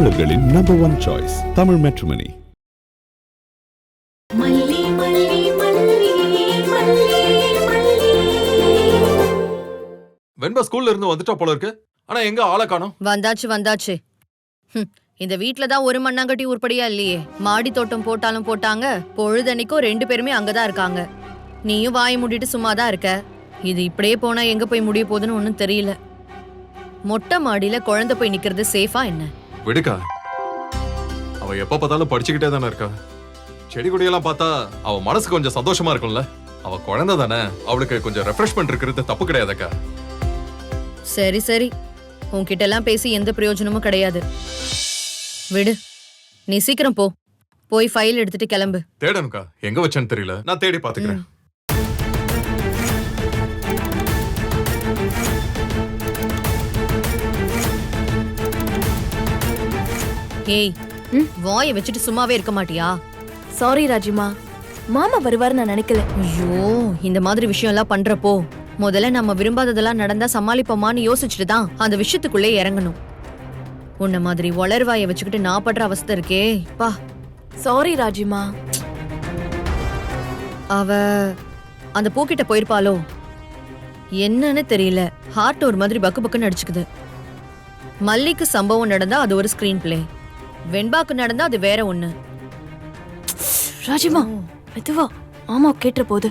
தமிழர்களின் number 1 choice Tamil matrimony. வெண்பா ஸ்கூல்ல இருந்து வந்துட்டா போல இருக்கு. ஆனா எங்க ஆளை காணோம். வந்தாச்சு. இந்த வீட்ல தான் ஒரு மண்ணாங்கட்டி உருப்படியா இல்லையே. மாடி தோட்டம் போட்டாலும் போட்டாங்க, பொழுதன்னைக்கும் 2 பேருமே அங்கதான் இருக்காங்க. நீயும் வாய் மூடிட்டு சும்மா தான் இருக்க. இது இப்படியே போனா எங்க போய் முடிய போகுதுன்னு ஒன்னும் தெரியல. மொட்டை மாடியில குழந்தை போய் நிக்கிறது சேஃபா என்ன? விடுக்கா, அவ எப்ப பார்த்தாலும் படிச்சுக்கிட்டே தானே இருக்கா. செடி கொடியெல்லாம் பார்த்தா அவ மனசு கொஞ்சம் சந்தோஷமா இருக்கும்ல. அவ குழந்தை தானே, அவளுக்கு கொஞ்சம் ரெஃப்ரெஷ்மெண்ட் இருக்கிறது தப்பு கிடையாதுக்கா. சரி, உன்கிட்ட எல்லாம் பேசி எந்த பிரயோஜனமும் கிடையாது. விடு, நீ சீக்கிரம் போய் ஃபைல் எடுத்துட்டு கிளம்பு. தேடனுக்கா, எங்க வச்சேன்னு தெரியல, நான் தேடி பாத்துக்கிறேன். ஏய், வாயை வச்சுட்டு சும்மாவே இருக்க மாட்டியா? சாரி ராஜிமா, மாமா வருவாரு நான் நினைக்கல. ஐயோ, இந்த மாதிரி விஷயம் எல்லாம் பண்றப்போ முதல்ல நம்ம விரும்பாததெல்லாம் நடந்தா சமாளிப்போமான்னு யோசிச்சுட்டு தான் அந்த விஷயத்துக்குள்ளே இறங்கணும். உன்ன மாதிரி வளர்வாய வச்சுக்கிட்டு நான் படுற அவஸ்தை இருக்கே பா. சாரி ராஜிமா. அவ அந்த பூக்கிட்ட போயிருப்பாளோ என்னன்னு தெரியல. ஹார்ட் ஒரு மாதிரி பக்கு பக்குன்னு அடிச்சுக்குது. மல்லிக்கு சம்பவம் நடந்தா அது ஒரு ஸ்கிரீன் பிளே, வெண்பாக்கு நடந்தா அது வேற ஒண்ணு. ராஜிமா மெதுவா, மாமா கேட்ட போது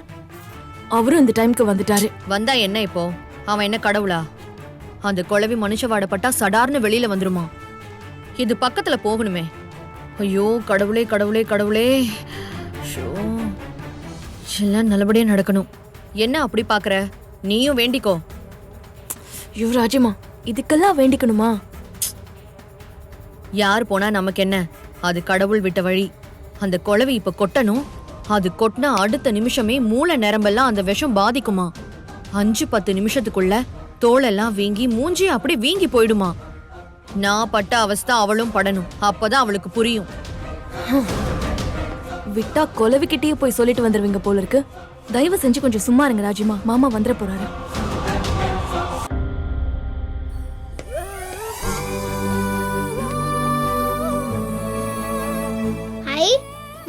அவரும் இந்த டைம்க்கு வந்துட்டாரு. வந்தா என்ன இப்போ? அவன் என்ன கடவுளா? அந்த குழவி மனுஷ வாடப்பட்டா சடார்னு வெளியில வந்துருமா? இது பக்கத்துல போகணுமே. ஐயோ கடவுளே கடவுளே கடவுளே, எல்லாம் நல்லபடியா நடக்கணும். என்ன அப்படி பாக்குற? நீயும் வேண்டிக்கோ. ஐயோ ராஜிமா, இதுக்கெல்லாம் வேண்டிக்கணுமா? யார் போனா நமக்கு என்ன? அது கடவுள் விட்ட வழி. அந்த குழவி இப்ப கொட்டணும். அது கொட்டின அடுத்த நிமிஷமே மூளை நரம்பெல்லாம் அந்த விஷம் பாதிக்குமா. 5-10 நிமிஷத்துக்குள்ள தோலெல்லாம் வீங்கி மூஞ்சி அப்படி வீங்கி போயிடுமா. நான் பட்ட அவஸ்தை அவளும் படணும். அப்பதான் அவளுக்கு புரியும். விட்டா கொலவிக்கிட்டே போய் சொல்லிட்டு வந்துருவீங்க போல இருக்கு. தயவு செஞ்சு கொஞ்சம் சும்மா இருங்க ராஜிமா, மாமா வந்துட போறாரு.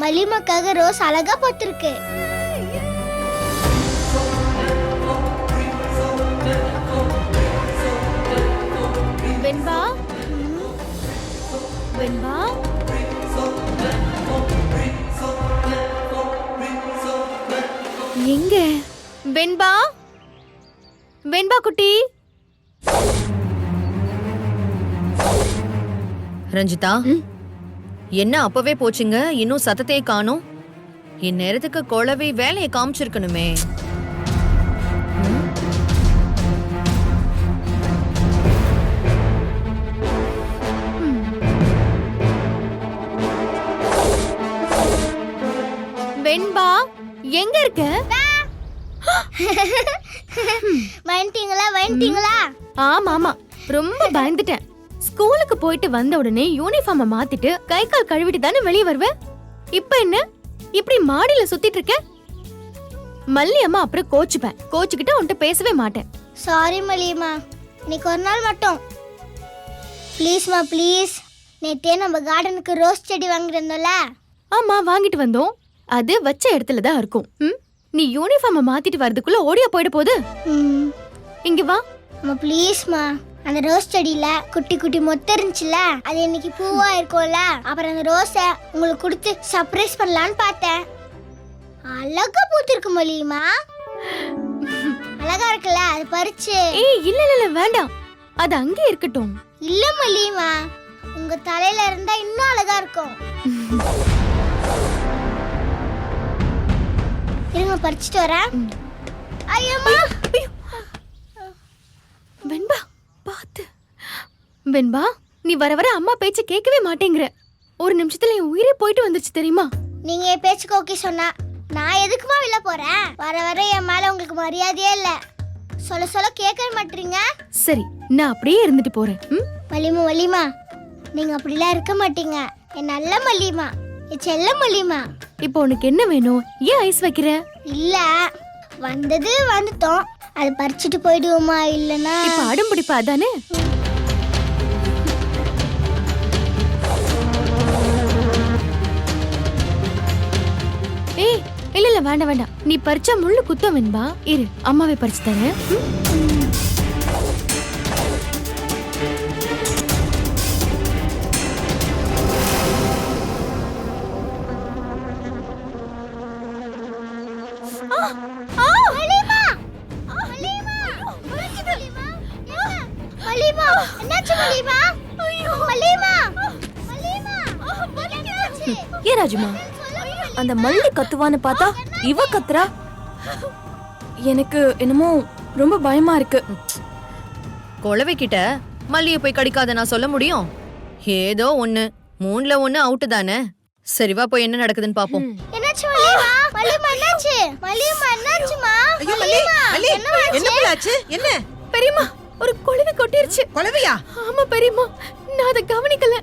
மல்லிமாக்காக ரோஸ் அழகா போட்டிருக்கு. வெண்பா, வெண்பா, எங்க வெண்பா? வெண்பா குட்டி. ரஞ்சிதா, என்ன அப்பவே போச்சுங்க, இன்னும் சத்தத்தையே காணோம். இந்நேரத்துக்கு குழவி வேலையை காமிச்சிருக்கணுமே. வெண்பா எங்க இருக்க? வந்துட்டீங்களா? ஆமா, ரொம்ப பயந்துட்டேன். ஸ்கூலுக்கு போயிட்டு வந்த உடனே யூனிஃபார்ம மாத்திட்டு கை கால் கழுவிட்டு தானே வெளியே வருவேன். இப்ப என்ன இப்படி மாடியில சுத்திட்டு இருக்க? மல்லி அம்மா அப்புறம் கோச்சுக்கிட்ட உன்கிட்ட பேசவே மாட்டேன். சாரி மல்லியம்மா, இன்னைக்கு ஒரு நாள் மட்டும் ப்ளீஸ்மா ப்ளீஸ். நேத்தே நம்ம கார்டனுக்கு ரோஸ் செடி வாங்கிருந்தோம்ல. ஆமா, வாங்கிட்டு வந்தோம். அது வச்ச இடத்துல தான் இருக்கும். நீ யூனிஃபார்ம மாத்திட்டு வரதுக்குள்ள ஓடியா போயிட போகுது. இங்க வா. அம்மா ப்ளீஸ்மா, அந்த ரோஸ் செடியில குட்டி குட்டி மொத்த இருந்துச்சுல, அது இன்னைக்கு பூவா இருக்கும்ல. அப்புறம் அந்த ரோஸை உங்களுக்கு கொடுத்து சர்ப்ரைஸ் பண்ணலான்னு பார்த்தேன். அழகா பூத்திருக்கு மல்லியம்மா. அழகா இருக்குல்ல, அது பறிச்சு. ஏய் இல்ல வேண்டாம், அது அங்கே இருக்கட்டும். இல்ல மல்லியம்மா, உங்க தலையில இருந்தா இன்னும் அழகா இருக்கும். இருங்க பறிச்சுட்டு வரேன். ஐயம்மா, வெண்பா பாத்து. வெண்பா, நீ வர வர அம்மா பேச்சு கேட்கவே மாட்டேங்கிற. ஒரு நிமிஷத்துல என் உயிரே போயிட்டு வந்துருச்சு தெரியுமா? நீங்க என் பேச்சுக்கு ஓகே சொன்னா நான் எதுக்குமா வெளில போறேன்? வர வர என் மேல உங்களுக்கு மரியாதையே இல்ல. சொல்ல கேட்க மாட்டீங்க. சரி, நான் அப்படியே இருந்துட்டு போறேன். மல்லிமா, நீங்க அப்படிலாம் இருக்க மாட்டீங்க. என் நல்ல மல்லிமா, என் செல்ல மல்லிமா. இப்போ உனக்கு என்ன வேணும்? ஏன் ஐஸ் வைக்கிற? இல்ல, வந்துட்டோம், அது பறிச்சுட்டு போயிடுவோமா? இல்லனா இப்ப அடம் பிடிப்பா அதானே? வேண்டாம் வேண்டாம், நீ பறிச்சா முள்ளு குத்தம் வெண்பா. இரு, அம்மாவே பறிச்சு தரேன். மலிமா, என்னாச்சு மலிமா? ஐயோ மலிமா, மலிமா, என்னாச்சு? ஏன் ராஜுமா, அந்த மல்லி கத்துவான்னு பார்த்தா இவ கத்துறா. எனக்கு என்னமோ ரொம்ப பயமா இருக்கு. குழவை கிட்ட மல்லிய போய் கடிக்காத நான் சொல்ல முடியும்? ஏதோ ஒண்ணு, மூணுல ஒண்ணு அவுட்டு தானே. சரிவா போய் என்ன நடக்குதுன்னு பாப்போம். என்னாச்சு மலிமா? மலிமா என்னாச்சு? மலிமா என்னாச்சுமா? ஐயோ மல்லி, மல்லி, என்ன பிள்ளாச்சு? என்ன பெரியம்மா, ஒரு குழவி கொட்டிருச்சு. கொலவையா? ஆமா பெரியம்மா, நான் அதை கவனிக்கல.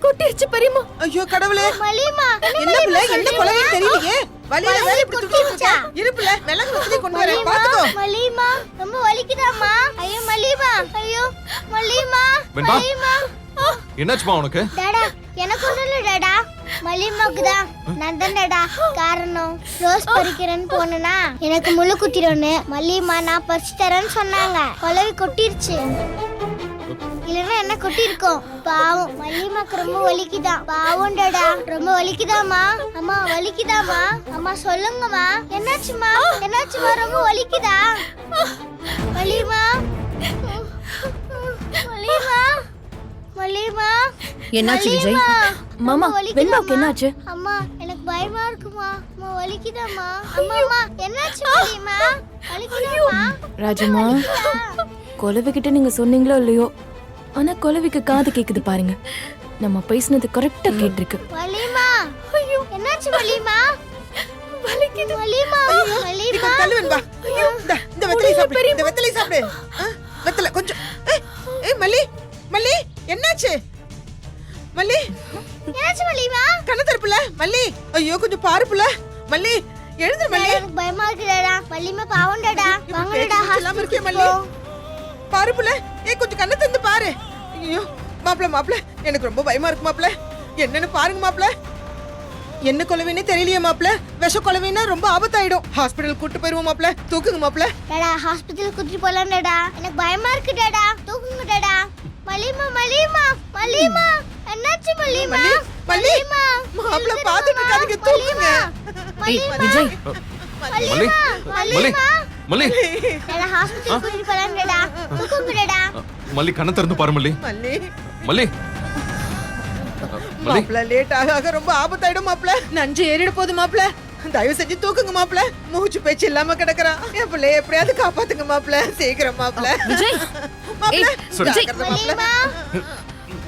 கொட்டிருச்சு பெரியம்மா. ஐயோ கடவுளே, மலிமா, என்ன பிள்ளை, என்ன கொலவைன்னு தெரியலையே. வலியில வேற இப்படி துடிச்சிருச்சா? இரு பிள்ளை, மிளகு வச்சு கொண்டு வரேன், மலிமா, பாத்துக்கோ. மலிமா, ரொம்ப வலிக்குதாம்மா? ஐயோ மலிமா, ஐயோ மலிமா, வெண்பா. மலிமா. என்னாச்சுமா உனக்கு? டாடா, எனக்கு ஒண்ணும் இல்ல டாடா. மலிமாக்கு தான் நான் தான் டாடா காரணம். ரோஸ் பறிக்கிறேன்னு போனேனா எனக்கு முள்ளு குத்திரோன்னு மல்லிமா நான் பறிச்சு தரேன்னு சொன்னாங்க. கொலவி கொட்டிருச்சு. இல்லைன்னா என்ன கொட்டிருக்கோம். பாவம் மல்லிமாக்கு ரொம்ப வலிக்குதான். பாவம் டாடா, ரொம்ப வலிக்குதாமா? அம்மா வலிக்குதாமா? அம்மா சொல்லுங்கம்மா, என்னாச்சுமா? என்னாச்சுமா, ரொம்ப வலிக்குதா? மல்லிமா, மல்லிமா, மல்லிமா, என்னாச்சு விஜய்? மல்லிமா. மாமா, அம்மா வலிக்குதாம்மா? வெண்பாவுக்கு என்னாச்சு? அம்மா எனக்கு பயமா இருக்குமா? அம்மா வலிக்குதாம்மா? அம்மா அம்மா என்னாச்சு மல்லிமா? வலிக்குதாம்மா? ராஜுமா, கொலவிக்கிட்ட நீங்க சொன்னீங்களோ இல்லையோ, ஆனா கொலவிக்கு காது கேக்குது பாருங்க. நம்ம பேசினது கரெக்டா கேட்டிருக்கு. மல்லிமா, ஐயோ என்னாச்சு மல்லிமா? வலிக்குது மல்லிமா. நீ மல்லிமா, கொஞ்சம் தள்ளு வெண்பா. இந்த வெத்தலை சாப்பிடு, இந்த வெத்தலை சாப்பிடு. வெத்தலை கொஞ்சம். ஏய் மல்லி, மல்லி, என்னாச்சு? மல்லி, என்னாச்சு மல்லிமா? கண்ணு தரப்புல மல்லி. ஐயோ கொஞ்சம் பாரு புள்ள. மல்லி, எழுந்து மல்லி. எனக்கு பயமா இருக்குடா. மல்லிமா பாவம் டாடா. வாங்கடா இல்லாம இருக்கே மல்லி. பாரு புள்ள. ஏய் கொஞ்சம் கண்ணு திறந்து பாரு. ஐயோ மாப்ள, மாப்ள, எனக்கு ரொம்ப பயமா இருக்கு மாப்ள. என்னன்னு பாருங்க மாப்ள. என்ன கொலவைன்னு தெரியலையே மாப்ள. விஷ கொலவைன்னா ரொம்ப ஆபத்தாயிடும். ஹாஸ்பிடல் கூட்டு போயிருவோம் மாப்ள. தூக்குங்க மாப்ள. டாடா ஹாஸ்பிடல் கூட்டி போலாம் டாடா. எனக்கு பயமா இருக்கு டாடா. தூக்குங்க டாடா. மல்லிமா, மல்லிமா, மல்லிமா, என்னாச்சு மல்லிமா? மல்லி, மாப்ள பாத்துட்டு இருக்காதீங்க, தூக்குங்க. விஜய், மல்லி, மல்லி, மல்லி, டாடா ஹாஸ்பிடல் கூட்டி போலாம் டாடா. தூக்குங்க டாடா. மல்லி கண்ணை திறந்து பாரு மல்லி. மல்லி, மல்லி, மல்லி, மாப்ள லேட் ஆக ரொம்ப ஆபத்தாயிடும் மாப்ள. நஞ்சு ஏறிட போகுது மாப்ள. தயவு செஞ்சு தூக்குங்க மாப்ள. மூச்சு பேச்சு இல்லாம கிடக்குறான். என் பிள்ளைய எப்படியாவது காப்பாத்துங்க மாப்ள. சீக்கிரம் மாப்ள. விஜய், மாப்ள, ஏய், விஜய். ஜாக்கிரதை மாப்ள.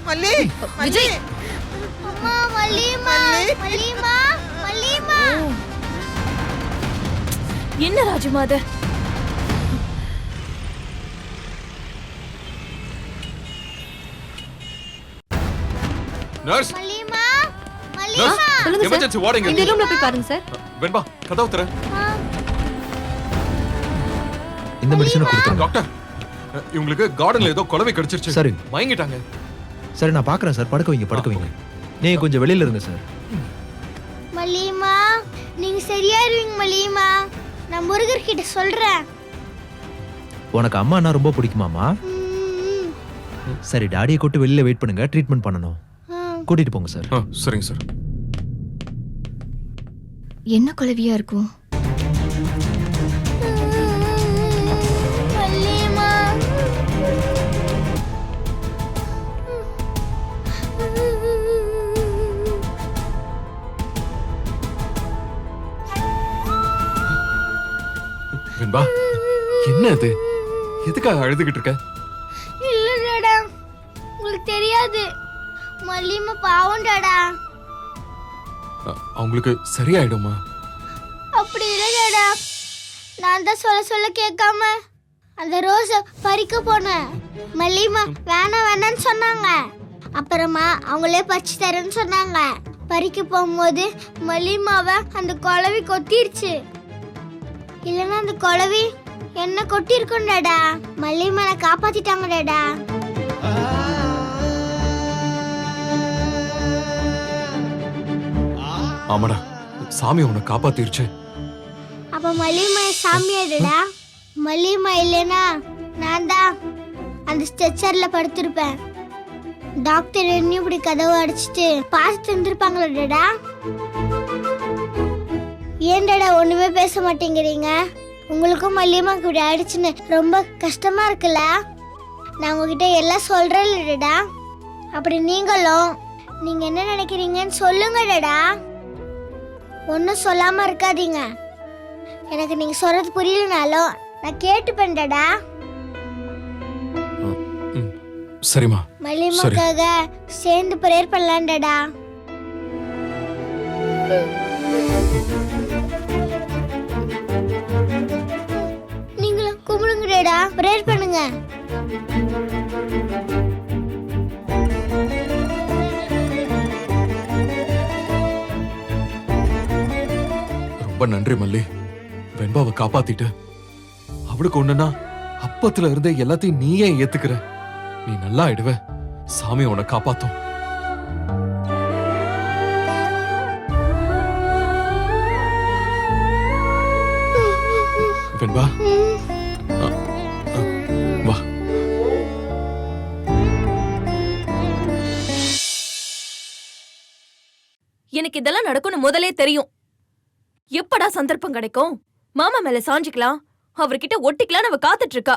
மல்லி, விஜய். மல்லி. அம்மா மல்லிமா, மல்லி. மல்லிமா, மல்லிமா. என்ன ராஜுமா அது? நர்ஸ், மல்லிமா, நர்ஸ், மல்லிமா. சொல்லுங்க சார். எமர்ஜென்சி வார்டுங்க. இந்த ரூம்ல போய் பாருங்க சார். வெண்பா, கதவு திற. இந்த மெடிசனை கொடுத்துருங்க. டாக்டர், இவங்களுக்கு கார்டன்ல ஏதோ குழவை கடிச்சிருச்சு. சரி. மயங்கிட்டாங்க. சரி நான் பார்க்குறேன் சார். படுக்க வைங்க, படுக்க வைங்க. நீங்கள் கொஞ்சம் வெளியில் இருங்க சார். மல்லிமா, நீங்க சரியாயிருவீங்க மல்லிமா. நான் முருகர் கிட்ட சொல்றேன். உனக்கு அம்மானா ரொம்ப பிடிக்குமாமா? ம், சரி டாடியை கூட்டு வெளியில் வெயிட் பண்ணுங்க, ட்ரீட்மெண்ட் பண்ணணும். ம். கூட்டிட்டு போங்க சார். சரிங்க சார். என்ன குழவியா இருக்கும்? மல்லிமா. வெண்பா, என்ன அது? எதுக்காக அழுதுகிட்டு இருக்க? இல்ல டாடா, உங்களுக்கு தெரியாது. மல்லிமா பாவம் டாடா. அவங்களுக்கு சரியாயிடுமா? அப்படி இல்ல டாடா. நான் தான் சொல்ல சொல்ல கேட்காம அந்த ரோஸ பறிக்க போனேன். மல்லிமா வேணாம் வேணான்னு சொன்னாங்க. அப்புறமா அவங்களே பறிச்சு தரேன்னு சொன்னாங்க. பறிக்க போகும்போது மல்லிமாவை அந்த குழவி கொத்திருச்சு. இல்லைன்னா அந்த குழவி என்ன கொட்டிருக்கும் டாடா. மல்லிமாவை காப்பாத்திட்டாங்க டாடா. ஆமாடா, சாமி உன்னை காப்பாத்திருச்சு. அப்ப மல்லிகம்மா சாமியாடுடா. மல்லிகம்மா இல்லைன்னா நான் தான் அந்த ஸ்ட்ரெச்சர்ல படுத்திருப்பேன். டாக்டர் என்ன இப்படி கதவை அடிச்சுட்டு பார்த்து இருந்திருப்பாங்களா? ஏன்டா ஒண்ணுமே பேச மாட்டேங்கிறீங்க? உங்களுக்கும் மல்லிகம்மாக்கு இப்படி ஆயிடுச்சுன்னு ரொம்ப கஷ்டமா இருக்குல்ல? நான் உங்ககிட்ட எல்லாம் சொல்றேன்டா. அப்படி நீங்களும் நீங்க என்ன நினைக்கிறீங்கன்னு சொல்லுங்கடா. ஒன்னும் சொல்லாம இருக்காதீங்க. எனக்கு நீங்க சொல்றது புரியலனாலும் நான் கேட்டுப்பேன்டா. சரிம்மா. மல்லிகம்மாக்காக சேர்ந்து பிரேயர் பண்ணலாம்டா. நீங்களும் கும்பிடுங்கடா, பிரேயர் பண்ணுங்க. ரொம்ப நன்றி மல்லி. வெண்பாவை காப்பாத்திட்டு அவளுக்கு ஒண்ணுன்னா அப்பத்துல இருந்தே எல்லாத்தையும் நீயே ஏத்துக்கிற. நீ நல்லா ஆயிடுவ. சாமி உன்னை காப்பாத்தும். வெண்பா வா. எனக்கு இதெல்லாம் நடக்கும்னு முதலே தெரியும். எப்படா சந்தர்ப்பம் கிடைக்கும்? மாமா மேல சாஞ்சிக்கலாம், அவர்கிட்ட ஒட்டிக்கலாம் அவ காத்துட்டு இருக்கா.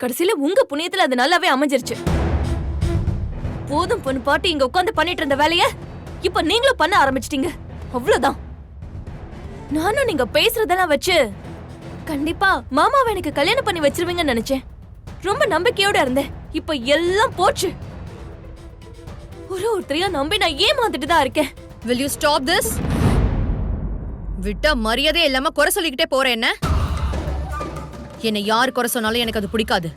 கடைசியில உங்க புண்ணியத்துல அது நல்லாவே அமைஞ்சிருச்சு. போதும் பொண்ணு பாட்டி இங்க உட்காந்து பண்ணிட்டு இருந்த வேலைய இப்ப நீங்களும் பண்ண ஆரம்பிச்சிட்டீங்க. அவ்வளவுதான். நானும் நீங்க பேசுறதெல்லாம் வச்சு கண்டிப்பா மாமாவை எனக்கு கல்யாணம் பண்ணி வச்சிருவீங்கன்னு நினைச்சேன். ரொம்ப நம்பிக்கையோட இருந்தேன். இப்ப எல்லாம் போச்சு. ஒருத்தரையா நம்பி நான் ஏமாந்துட்டு தான் இருக்கேன். Will you stop this? விட்டா மரியாதை இல்லாம குறை சொல்லிக்கிட்டே போறேன். என்ன என்னை யார் குறை சொன்னாலும் எனக்கு அது பிடிக்காது.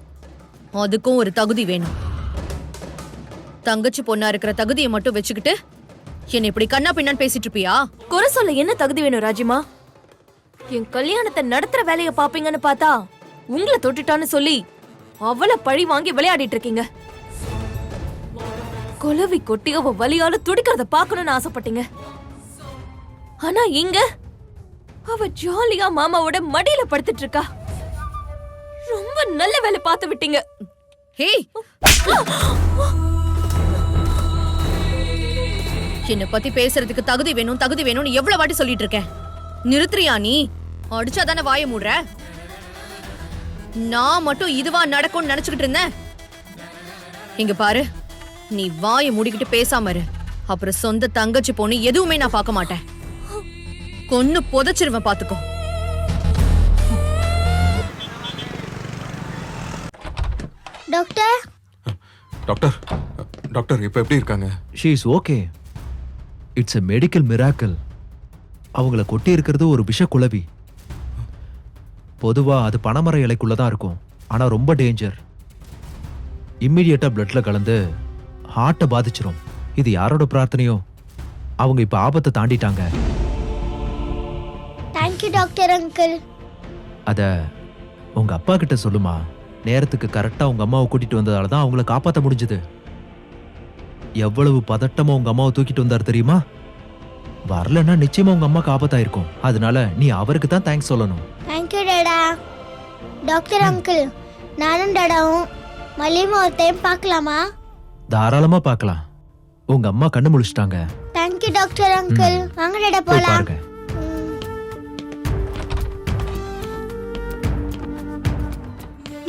அதுக்கும் ஒரு தகுதி வேணும். தங்கச்சி பொண்ணா இருக்கிற தகுதியை மட்டும் வச்சுக்கிட்டு என்னை இப்படி கண்ணா பின்னான்னு பேசிட்டு இருப்பியா? குறை சொல்ல என்ன தகுதி வேணும் ராஜிமா? என் கல்யாணத்தை நடத்துற வேலைய பாப்பீங்கன்னு பார்த்தா உங்களை தொட்டுட்டான்னு சொல்லி அவளை பழி வாங்கி விளையாடிட்டு இருக்கீங்க. கொலவி கொட்டி அவ வலியால துடிக்கிறத பாக்கணும்னு ஆசைப்பட்டீங்க. ஆனா இங்க அவ ஜாலியா மாமாவோட மடியில படுத்துட்டு இருக்கா. ரொம்ப நல்ல வேலை பார்த்து விட்டீங்க. ஹே, என்னை பத்தி பேசுறதுக்கு தகுதி வேணும் தகுதி வேணும்னு எவ்வளவு வாட்டி சொல்லிட்டு இருக்கேன். நிறுத்துறியா நீ? அடிச்சாதானே வாய மூடுற. நான் மட்டும் இதுவா நடக்கும்னு நினைச்சுக்கிட்டு இருந்தேன். இங்க பாரு, நீ வாயை மூடிக்கிட்டு பேசாம இரு. அப்புறம் சொந்த தங்கச்சி பொண்ணு எதுவுமே நான் பார்க்க மாட்டேன். கொன்னு புதைச்சிருவேன் பாத்துக்கோ. டாக்டர் டாக்டர் டாக்டர் இப்ப எப்படி இருக்காங்க? She is okay. It's a medical miracle. அவங்கள கொட்டி இருக்கிறது ஒரு விஷ குளவி. பொதுவா அது பனைமர இலைக்குள்ள தான் இருக்கும். ஆனா ரொம்ப டேஞ்சர். இம்மிடியேட்டா பிளட்ல கலந்து ஹார்ட்டை பாதிச்சிரும். இது யாரோட பிரார்த்தனையோ அவங்க இப்ப ஆபத்தை தாண்டிட்டாங்க. Thank you doctor uncle. அத உங்க அப்பா கிட்ட சொல்லுமா. நேரத்துக்கு கரெக்டா உங்க அம்மாவை கூட்டிட்டு வந்ததால தான் அவங்கள காப்பாற்ற முடிஞ்சது. எவ்வளவு பதட்டமா உங்க அம்மாவை தூக்கிட்டு வந்தார் தெரியுமா? வரலன்னா நிச்சயமா உங்க அம்மாக்கு ஆபத்தாயிருக்கும். அதனால நீ அவருக்கு தான் தேங்க்ஸ் சொல்லணும். தேங்க்யூ டாடா. டாக்டர் அங்கிள், நானும் டாடாவும் மல்லிகம்மா ஒரு டைம் பார்க்கலாமா? தாராளமா பார்க்கலாம். உங்க அம்மா கண்ணு முழிச்சிட்டாங்க. Thank you doctor uncle. வாங்க டாடா போய் போலாம். பாருங்க.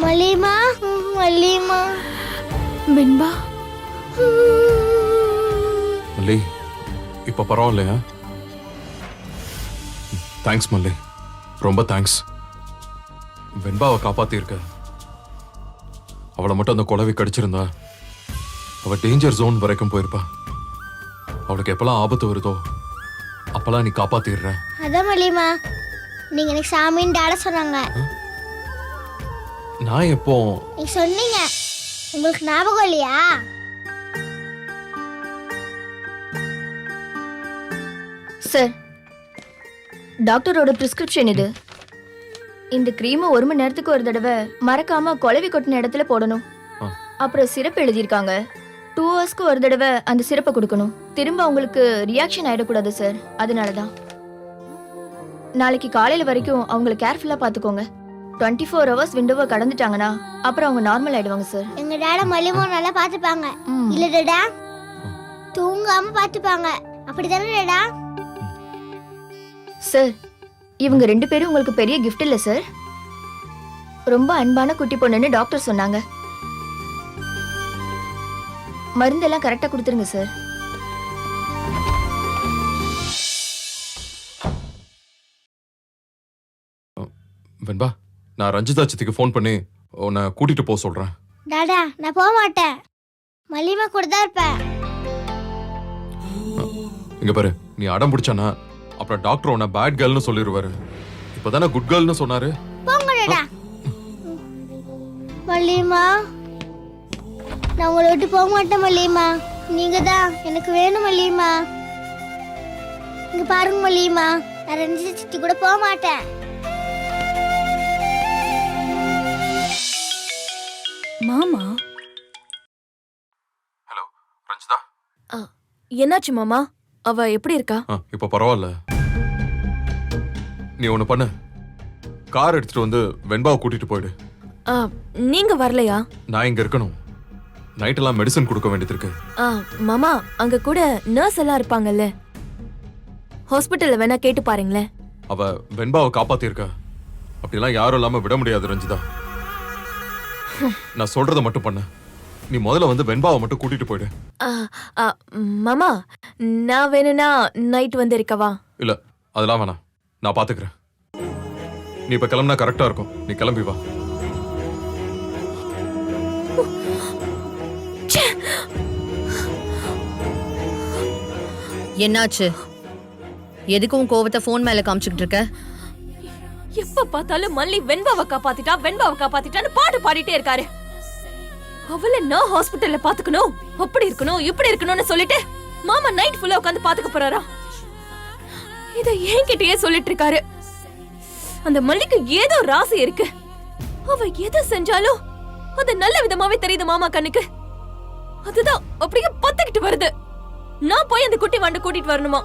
மல்லிகம்மா, மல்லிகம்மா. வெண்பா, மல்லி இப்ப பரவாயில்லையா? தேங்க்ஸ் மல்லி, ரொம்ப தேங்க்ஸ். வெண்பாவை காப்பாத்திருக்க. அவளை மட்டும் அந்த குலவி கடிச்சிருந்தா அவ டேஞ்சர் ஜோன் வரைக்கும் போயிருப்பா. அவளுக்கு எப்பெல்லாம் ஆபத்து வருதோ அப்பெல்லாம் நீ காப்பாத்திடுற. அதான் மல்லிகம்மா, நீங்க எனக்கு சாமின்னு டாடா சொன்னாங்க. நான் எப்போ? நீங்க சொன்னீங்க. உங்களுக்கு ஞாபகம் இல்லையா? சார், டாக்டரோட பிரிஸ்கிரிப்ஷன் இது. இந்த கிரீமை 1 மணி நேரத்துக்கு ஒரு தடவை மறக்காம குழவி கொட்டின இடத்துல போடணும். அப்புறம் சிரப் எழுதியிருக்காங்க. 2 ஹவர்ஸ்க்கு ஒரு தடவை அந்த சிரப்பை கொடுக்கணும். திரும்ப உங்களுக்கு ரியாக்ஷன் ஆயிடக்கூடாது சார். அதனால தான் நாளைக்கு காலையில வரைக்கும் அவங்கள கேர்ஃபுல்லா பாத்துக்கோங்க. 24 ஹவர்ஸ் விண்டோவை கடந்துட்டாங்கன்னா அப்புறம் அவங்க நார்மல் ஆயிடுவாங்க சார். எங்க டாட மல்லிமா நல்லா பாத்துப்பாங்க. இல்ல டேடா, தூங்காம பாத்துப்பாங்க. அப்படிதானே டேடா? சார், இவங்க 2 பேரும் உங்களுக்கு பெரிய கிஃப்ட் இல்ல சார். ரொம்ப அன்பான குட்டி பொண்ணுன்னு டாக்டர் சொன்னாங்க. மருந்தெல்லாம் கரெக்டா கொடுத்துருங்க சார். வெண்பா, நான் ரஞ்சிதா சித்திக்கு ஃபோன் பண்ணி உன்னை கூட்டிட்டு போக சொல்றேன். டாடா, நான் போக மாட்டேன். மல்லிமா கூட தான் இருப்பேன். இங்க பாரு, நீ அடம் பிடிச்சானா அப்புறம் டாக்டர் உன்னை பேட் கேர்ள்னு சொல்லிடுவாரு. இப்பதானே குட் கேர்ள்னு சொன்னாரு. போங்க டாடா. மல்லிமா, நான் உங்களை விட்டு போக மாட்டேன் மல்லிமா. நீங்க தான் எனக்கு வேணும் மல்லிமா. இங்க பாருங்க மல்லிமா, நான் ரஞ்சிதா சித்தி கூட போக மாட்டேன். மாமா, ஹலோ ரஞ்சிதா. என்னாச்சு மாமா? அவ எப்படி இருக்கா? இப்ப பரவாயில்ல. நீ ஒண்ணு பண்ணு, கார் எடுத்துட்டு வந்து வெண்பாவை கூட்டிட்டு போயிடு. நீங்க வரலையா? நான் இங்க இருக்கணும். நைட் எல்லாம் மெடிசன் கொடுக்க வேண்டியது இருக்கு. மாமா, அங்க கூட நர்ஸ் எல்லாம் இருப்பாங்கல்ல, ஹாஸ்பிட்டல்ல வேணா கேட்டு பாருங்களேன். அவ வெண்பாவை காப்பாத்திருக்கா. அப்படிலாம் யாரும் இல்லாம விட முடியாது ரஞ்சிதா. நான் சொல்றத மட்டும் பண்ண. நீ முதல்ல வந்து வெண்பாவை மட்டும் கூட்டிட்டு போயிடு. மாமா, நான் வேணும்னா நைட் வந்து இருக்கவா? இல்ல, அதெல்லாம் வேணாம், நான் பாத்துக்கிறேன். நீ இப்ப கிளம்புனா கரெக்டா இருக்கும். நீ கிளம்பி வா. என்னாச்சு? எதுக்கும் கோவத்தை போன் மேல காமிச்சுக்கிட்டு இருக்க? எப்ப பார்த்தாலும் மல்லி வெண்பாவை காப்பாத்திட்டான்னு பாட்டு பாடிட்டே இருக்காரு. அவளை நான் ஹாஸ்பிட்டல்ல பாத்துக்கணும், அப்படி இருக்கணும், இப்படி இருக்கணும்னு சொல்லிட்டு மாமா நைட் ஃபுல்லா உட்காந்து பாத்துக்க போறாரா? இத என்கிட்டயே சொல்லிட்டு இருக்காரு. அந்த மல்லிக்கு ஏதோ ராசி இருக்கு. அவ எதை செஞ்சாலும் அது நல்ல விதமாவே தெரியுது மாமா கண்ணுக்கு. அதுதான் அப்படியே பத்துக்கிட்டு வருது. நான் போய் அந்த குட்டி வாண்ட கூட்டிட்டு வரணுமா?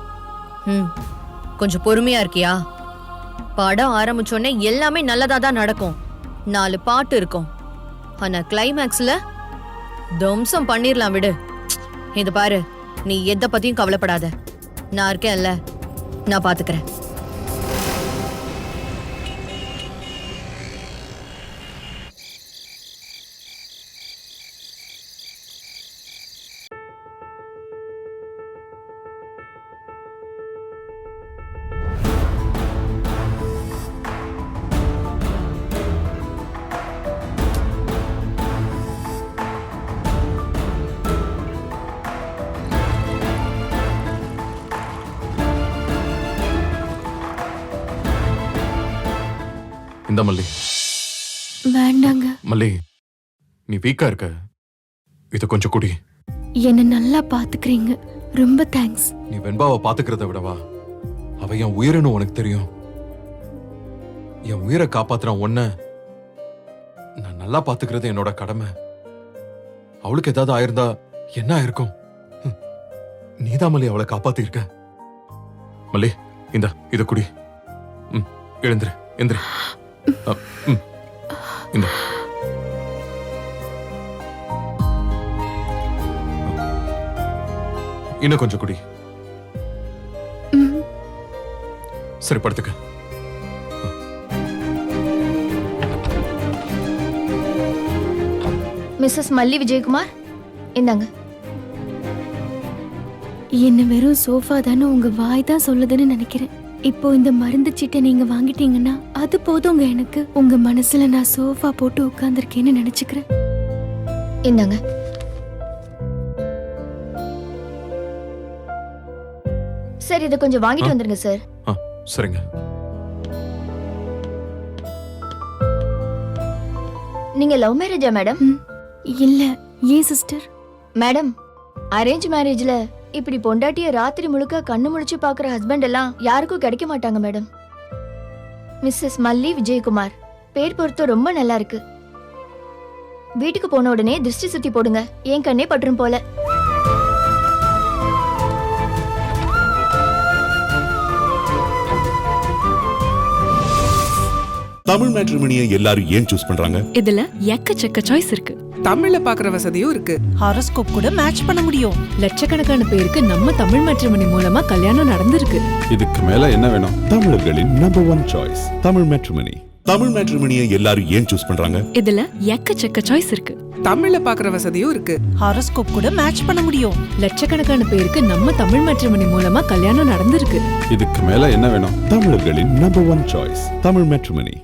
கொஞ்சம் பொறுமையா இருக்கியா? படம் ஆரம்பிச்சோடனே எல்லாமே நல்லதா தான் நடக்கும். 4 பாட்டு இருக்கும். ஆனா கிளைமேக்ஸ்ல தம்சம் பண்ணிரலாம். விடு. இது பாரு, நீ எதை பத்தியும் கவலைப்படாத. நான் இருக்கேன்ல, நான் பாத்துக்கிறேன். இந்த மல்லி. வேண்டாங்க. மல்லி, நீ வீக்கா இருக்க. இத கொஞ்சம் குடி. என்ன நல்லா பாத்துக்கிறீங்க, ரொம்ப தேங்க்ஸ். நீ வெண்பாவை பாத்துக்கிறத விடவா, அவ என் உயிரினும் உனக்கு தெரியும். என் உயிரை காப்பாத்துறான் ஒன்ன நான் நல்லா பாத்துக்கிறது என்னோட கடமை. அவளுக்கு ஏதாவது ஆயிருந்தா என்ன ஆயிருக்கும்? நீதான் மல்லி அவளை காப்பாத்தி இருக்க. மல்லி, இந்த இத குடி. எழுந்துரு, எந்திரு. இந்த இன்னும் கொஞ்சம் குடி. சரி, படுத்துக்க. மிஸ்ஸஸ் மல்லி விஜயகுமார், இந்தாங்க. என்ன வெறும் சோஃபா தானே உங்க வாய் தான் சொல்லுதுன்னு நினைக்கிறேன். இப்போ இந்த மருந்து சீட்டை நீங்க வாங்கிட்டீங்கன்னா அது போதுங்க எனக்கு. உங்க மனசுல நான் சோஃபா போட்டு உட்கார்ந்துருக்கேன்னு நினைச்சுக்கிறேன். இந்தாங்க. சரி, இதை கொஞ்சம் வாங்கிட்டு வந்துருங்க சார். சரிங்க. நீங்க லவ் மேரேஜா மேடம்? இல்ல, ஏன் சிஸ்டர்? மேடம், அரேஞ்ச் மேரேஜ்ல இப்படி பொண்டாட்டிய ராத்திரி முழுக்க கண்ணு முழிச்சு பாக்குற ஹஸ்பண்ட் எல்லாம் யாருக்கும் கிடைக்க மாட்டாங்க மேடம். மிஸ்ஸஸ் மல்லி விஜயகுமார், பேர் பொறுத்த ரொம்ப நல்லா இருக்கு. வீட்டுக்கு போன உடனே திருஷ்டி சுத்தி போடுங்க, என் கண்ணே பற்றும் போல. தமிழ் மேட்ரிமோனியை எல்லாரும் ஏன் சூஸ் பண்றாங்க? இதுல எக்கச்சக்க சாய்ஸ் இருக்கு. தமிழ்ல பாக்குற வசதியும் இருக்கு. ஹாரோஸ்கோப் கூட மேட்ச் பண்ண முடியும். லட்சக்கணக்கான பேருக்கு நம்ம தமிழ் மேட்ரிமோனி மூலமா கல்யாணம் நடந்திருக்கு. இதுக்கு மேல என்ன வேணும்? தமிழர்களின் நம்பர் 1 சாய்ஸ் தமிழ் மேட்ரிமோனி. தமிழ் மேட்ரிமோனியை எல்லாரும் ஏன் சூஸ் பண்றாங்க? இதுல எக்கச்சக்க சாய்ஸ் இருக்கு. தமிழ்ல பாக்குற வசதியும் இருக்கு. ஹாரோஸ்கோப் கூட மேட்ச் பண்ண முடியும். லட்சக்கணக்கான பேருக்கு நம்ம தமிழ் மேட்ரிமோனி மூலமா கல்யாணம் நடந்திருக்கு. இதுக்கு மேல என்ன வேணும்? தமிழர்களின் நம்பர் 1 சாய்ஸ் தமிழ் மேட்ரிமோனி.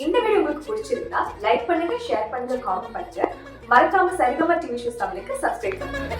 இந்த வீடியோ உங்களுக்கு பிடிச்சிருந்தா லைக் பண்ணுங்க, ஷேர் பண்ணுங்க, காமெண்ட் பண்ணுங்க. மறக்காம சரிகமா டிவி ஷோஸ் தமிழுக்கு சப்ஸ்கிரைப் பண்ணுங்க.